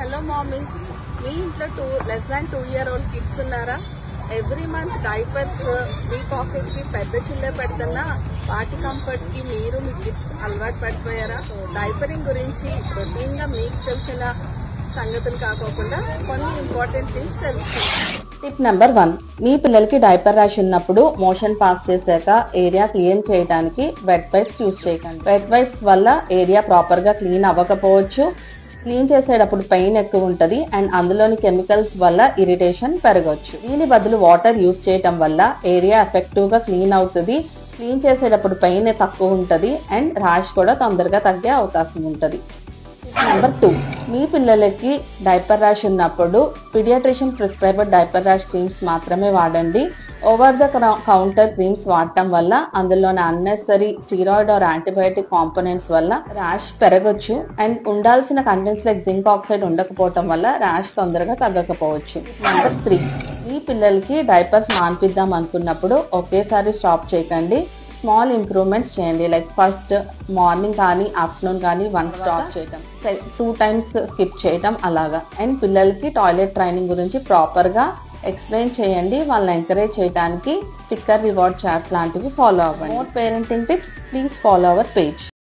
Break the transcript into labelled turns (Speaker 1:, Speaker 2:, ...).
Speaker 1: Hello mummies, మీ ఇంట్లో less than 2 year old kids ఉన్నారా? Every month diapers మీ pocket కి పెద్ద చిల్లే పెడుతున్నా వాటి కంఫర్ట్ కి మీరు మీ కిడ్స్ అలవాటు పడిపోయారా? డైపరింగ్ గురించి రొటీన్ గా మీకు తెలిసిన సంగతులు కాకుండా కొన్ని ఇంపార్టెంట్ థింగ్స్ తెలుసుకుందాం.
Speaker 2: టిప్ నెంబర్ 1, మీ పిల్లలకి డైపర్ ర్యాష్ ఉన్నప్పుడు మోషన్ పాస్ చేశాక ఏరియా క్లీన్ చేయడానికి వెట్ వైప్స్ యూజ్ చేయకండి. వెట్ వైప్స్ వల్ల ఏరియా ప్రాపర్ గా క్లీన్ అవ్వకపోవచ్చు. క్లీన్ చేసేటప్పుడు పెయిన్ ఎక్కువ ఉంటుంది అండ్ అందులోని కెమికల్స్ వల్ల ఇరిటేషన్ పెరగవచ్చు. దీని బదులు వాటర్ యూజ్ చేయటం వల్ల ఏరియా ఎఫెక్టివ్ గా క్లీన్ అవుతుంది. క్లీన్ చేసేటప్పుడు పెయిన్ తక్కువ ఉంటుంది అండ్ ర్యాష్ కూడా తొందరగా తగ్గే అవకాశం ఉంటుంది. నెంబర్ 2, మీ పిల్లలకి డైపర్ ర్యాష్ ఉన్నప్పుడు paediatrician prescriber diaper rash creams మాత్రమే వాడండి. ఓవర్ ద కౌంటర్ క్రీమ్స్ వాడటం వల్ల అందులోని unnecessary steroid or antibiotic components వల్ల ర్యాష్ పెరగచ్చు అండ్ ఉండాల్సిన కంటెంట్స్ లైక్ జింక్ ఆక్సైడ్ ఉండకపోవటం వల్ల ర్యాష్ తొందరగా తగ్గకపోవచ్చు. నెంబర్ 3, మీ పిల్లలకి డైపర్స్ మాన్పిద్దాం అనుకున్నప్పుడు ఒకేసారి స్టాప్ చేయకండి. స్మాల్ ఇంప్రూవ్మెంట్స్ చేయండి. లైక్ ఫస్ట్ మార్నింగ్ కానీ ఆఫ్టర్నూన్ కానీ 1 స్టాప్ చేయటం, 2 times స్కిప్ చేయటం అలాగా. అండ్ పిల్లలకి టాయిలెట్ ట్రైనింగ్ గురించి ప్రాపర్గా ఎక్స్ప్లెయిన్ చేయండి. వాళ్ళని ఎంకరేజ్ చేయడానికి స్టిక్కర్ రివార్డ్ చాట్ లాంటివి ఫాలో అవ్వండి. More parenting tips, please follow our page.